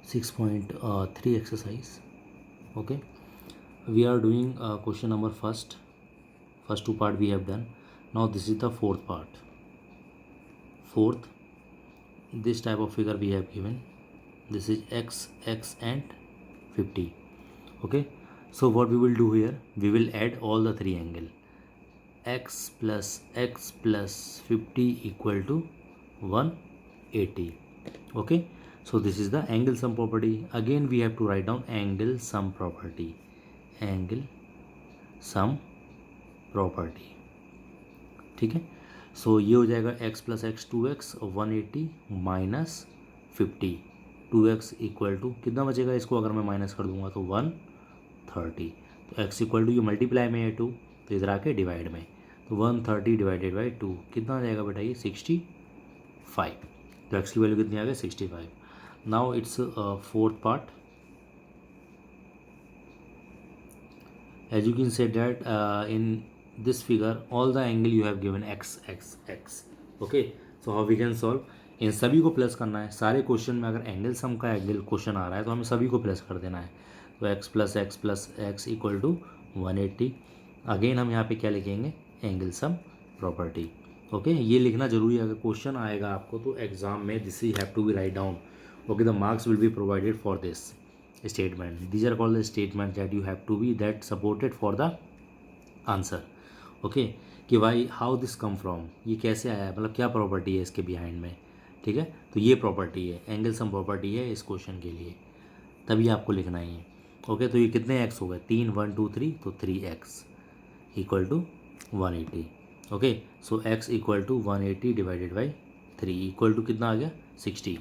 6.3 exercise. Okay, we are doing question number first two part we have done. Now this is the fourth part. This type of figure we have given. This is x and 50. Okay, so what we will do here, we will add all the three angle. X plus 50 equal to 180. Okay, so this is the angle sum property. Again we have to write down angle sum property. ठीक है, सो ये हो जाएगा x plus x 2x 180 minus 50. 2x equal to कितना बचेगा, इसको अगर मैं माइनस कर दूंगा तो 130. तो x इक्वल टू ये मल्टीप्लाई में है 2, तो इधर आके डिवाइड में, तो 130 डिवाइडेड बाई 2 कितना आ जाएगा बेटा, ये 65. तो x की वैल्यू कितनी आ गई, 65. Now it's fourth part. As you can say that in this figure all the angle you have given x. Okay, so how we can solve, इन सभी को प्लस करना है. सारे क्वेश्चन में अगर एंगल सम का एंगल क्वेश्चन आ रहा है तो हमें सभी को प्लस कर देना है. तो x plus x equal to 180. Again हम यहाँ पे क्या लिखेंगे, एंगल सम प्रॉपर्टी. ओके, ये लिखना जरूरी है, अगर क्वेश्चन आएगा आपको तो एग्जाम में this you have to be write down. Okay, the marks will be provided for this statement. These are called the statements that you have to be that supported for the answer. Okay, कि भाई how this come from, ये कैसे आया है, मतलब क्या property है इसके बिहाइंड में. ठीक है, तो ये प्रॉपर्टी है, एंगल सम प्रॉपर्टी है इस क्वेश्चन के लिए, तभी आपको लिखना ही है. ओके, तो ये कितने एक्स हो गए, 3 1 2 3, तो 3x equal to 180. Okay, so x equal to 180 divided by 3 equal to कितना आ गया, 60.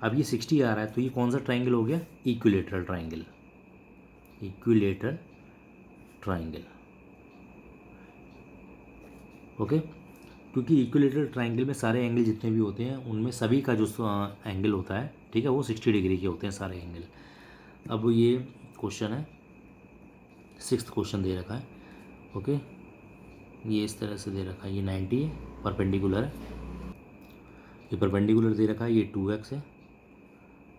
अब ये 60 आ रहा है, तो ये कौन सा ट्राइंगल हो गया, इक्विलेटरल ट्राइंगल. ओके, क्योंकि इक्विलेटरल ट्राइंगल में सारे एंगल जितने भी होते हैं उनमें सभी का जो एंगल होता है, ठीक है, वो 60 डिग्री के होते हैं सारे एंगल. अब ये क्वेश्चन है, 6th क्वेश्चन दे रखा है. ओके, ये इस तरह से दे रखा है, ये 90 है, परपेंडिकुलर है, ये परपेंडिकुलर दे रखा है, ये 2x है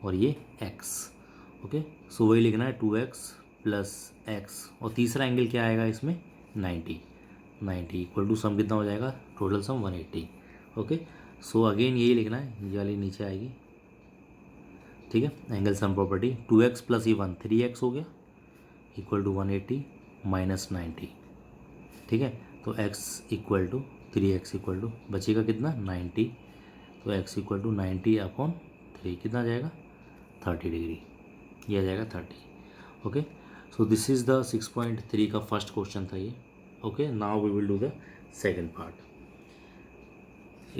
और ये x. ओके, सो वही लिखना है 2x प्लस एक्स, और तीसरा एंगल क्या आएगा इसमें, 90 इक्वल टू सम कितना हो जाएगा, total sum 180. Okay, so again यही लिखना है, ये वाली नीचे आएगी. ठीक है, angle sum property 2x plus ये 1 3x हो गया इक्वल टू 180 माइनस 90. ठीक है, तो x equal to 3x equal to बचेगा कितना, 90. तो x इक्वल टू 90 अपॉन 3 कितना आ जाएगा, 30 डिग्री, ये आ जाएगा 30. Okay, so this is the 6.3 का फर्स्ट क्वेश्चन था ये. Okay, now we will do the second part.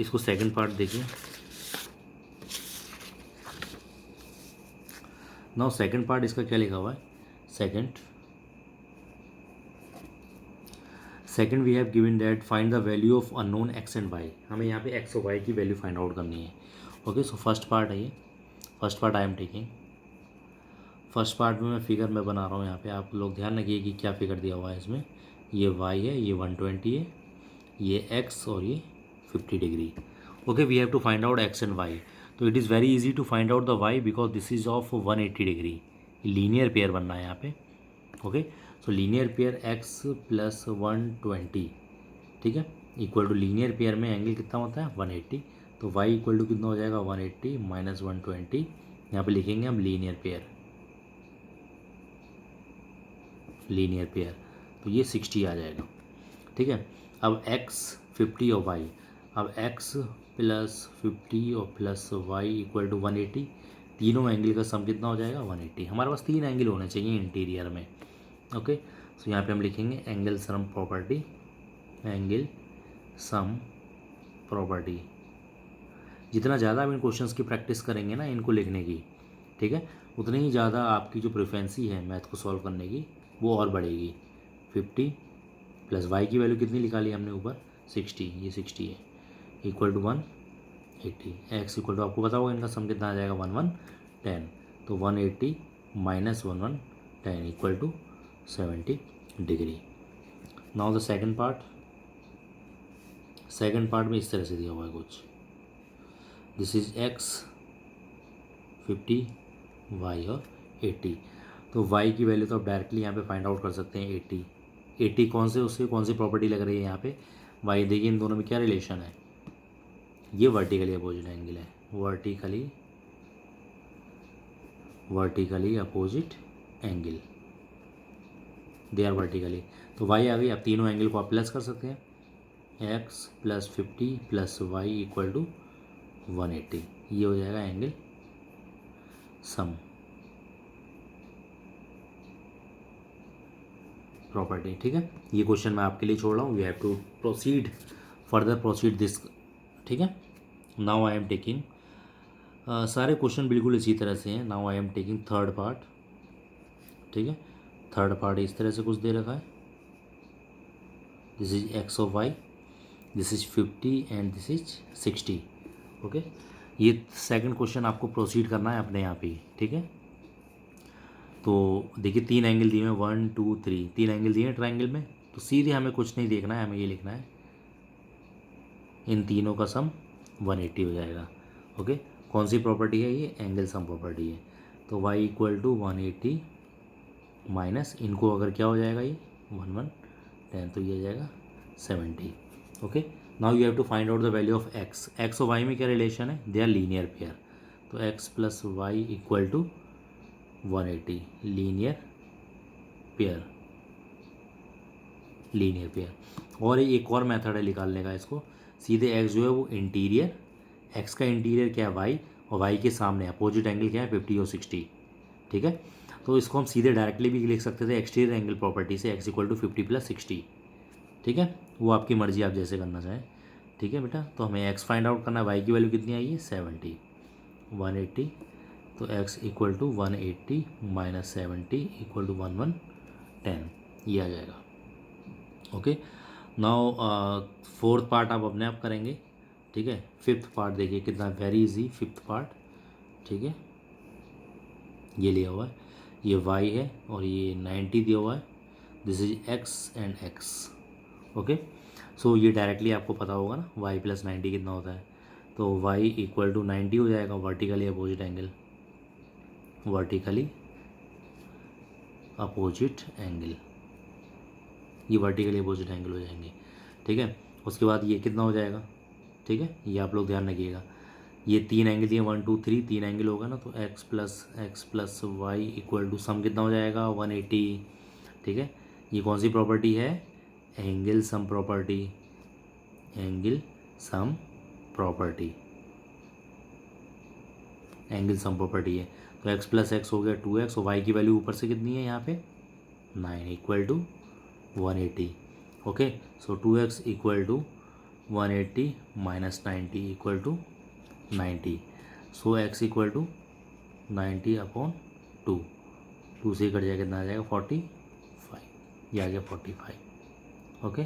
इसको सेकंड पार्ट देखिए. नाउ सेकंड पार्ट इसका क्या लिखा हुआ है, second we have given that find the value of unknown x and y. हमें यहाँ पे एक्स और वाई की वैल्यू फाइंड आउट करनी है. ओके, सो फर्स्ट पार्ट है ये, first part I am taking. First part में मैं फिगर में बना रहा हूँ. यहाँ पे आप लोग ध्यान रखिए कि क्या फिगर दिया हुआ है इसमें. ये y है, ये 120 है, ये x और ये 50 degree. Okay, we have to find out x and y. तो it is very easy to find out the y because this is of 180 degree. Linear pair बनना है यहाँ पे. Okay, so linear pair x plus 120, ठीक है, equal to linear pair में angle कितना होता है, 180. तो y इक्वल टू कितना हो जाएगा, 180 माइनस 120. यहाँ पे लिखेंगे हम लीनियर पेयर, तो ये 60 आ जाएगा. ठीक है, अब x 50 और y, अब x प्लस 50 और प्लस y इक्वल टू 180. तीनों एंगल का सम कितना हो जाएगा, 180. हमारे पास 3 एंगल होने चाहिए इंटीरियर में. ओके, सो यहाँ पे हम लिखेंगे एंगल सम प्रॉपर्टी. जितना ज़्यादा आप इन क्वेश्चंस की प्रैक्टिस करेंगे ना इनको लिखने की, ठीक है, उतनी ही ज़्यादा आपकी जो प्रिफ्रेंसी है मैथ को सॉल्व करने की वो और बढ़ेगी. 50 प्लस y की वैल्यू कितनी निकाली हमने ऊपर, 60, ये 60 है, equal to 180. x equal to आपको पता होगा इनका सम कितना आ जाएगा, 1110. तो 180 minus 1110 equal to 70 degree. Now the second part में इस तरह से दिया हुआ है कुछ. दिस इज x 50 y और 80। तो y की वैल्यू तो आप डायरेक्टली यहाँ पे फाइंड आउट कर सकते हैं 80। 80 कौन से उससे कौन सी प्रॉपर्टी लग रही है यहाँ पे, y देखिए इन दोनों में क्या रिलेशन है, ये वर्टिकली अपोजिट एंगल है, vertically opposite angle, they are vertically. तो y आ गई। अब तीनों एंगल को आप प्लस कर सकते हैं, x + 50 + y = 180, ये हो जाएगा एंगल सम प्रॉपर्टी। ठीक है, ये क्वेश्चन मैं आपके लिए छोड़ रहा हूँ, we have to proceed this. ठीक है, नाउ आई एम टेकिंग, सारे क्वेश्चन बिल्कुल इसी तरह से हैं। Now I am taking third part. ठीक है, थर्ड पार्ट इस तरह से कुछ दे रखा है, this is x of y, this is 50 and this is 60। Okay, ये सेकंड क्वेश्चन आपको प्रोसीड करना है अपने यहाँ पे ही। ठीक है, तो देखिए तीन एंगल दिए हैं, 1 2 3, तीन एंगल दिए हैं ट्राइंगल में। तो सीधे हमें कुछ नहीं देखना है, हमें ये लिखना है इन तीनों का सम 180 हो जाएगा। ओके, कौन सी प्रॉपर्टी है ये, एंगल सम प्रॉपर्टी है। तो y = 180 माइनस इनको अगर क्या हो जाएगा ये 1 1 10, तो ये हो जाएगा 70। Okay, now you have to find out the value of x और y में क्या रिलेशन है, दे आर लीनियर पेयर। तो x + y = 180, लीनियर पेयर। और एक और मेथड है निकालने का इसको, सीधे x जो है वो इंटीरियर, x का इंटीरियर क्या है y, और y के सामने अपोजिट एंगल क्या है 50 और 60। ठीक है, तो इसको हम सीधे डायरेक्टली भी लिख सकते थे एक्सटीरियर एंगल प्रॉपर्टी से, x = 50 + 60। ठीक है, वो आपकी मर्जी, आप जैसे करना चाहें। ठीक है बेटा, तो हमें x फाइंड आउट करना है, y की वैल्यू कितनी आई है 70, 180। तो x = 180 - 70 = 1 1 10, ये आ जाएगा। ओके, नाउ फोर्थ पार्ट आप अपने आप करेंगे। ठीक है, फिफ्थ पार्ट देखिए कितना वेरी इजी फिफ्थ पार्ट। ठीक है, ये लिया हुआ है, ये y है और ये 90 दिया हुआ है, this is x and x। Okay, so ये डायरेक्टली आपको पता होगा ना, y + 90 कितना होता है। तो y = 90 हो जाएगा, वर्टिकली अपोजिट एंगल, ये वर्टिकली अपोजिट एंगल हो जाएंगे। ठीक है, उसके बाद ये कितना हो जाएगा। ठीक है, ये आप लोग ध्यान रखिएगा, ये तीन एंगल दिए 1 2 3, तीन एंगल होगा ना, तो x + y = सम कितना हो जाएगा 180। ठीक है, ये कौन सी प्रॉपर्टी है, angle sum property, angle sum property है। तो x + x हो गया 2x, और y की वैल्यू ऊपर से कितनी है यहाँ पे 9 = 180। ओके, सो 2x = 180 - 90 = 90। सो x = 90/2, 2 से कट जाएगा, कितना आ जाएगा 45, ये आ गया 45। ओके।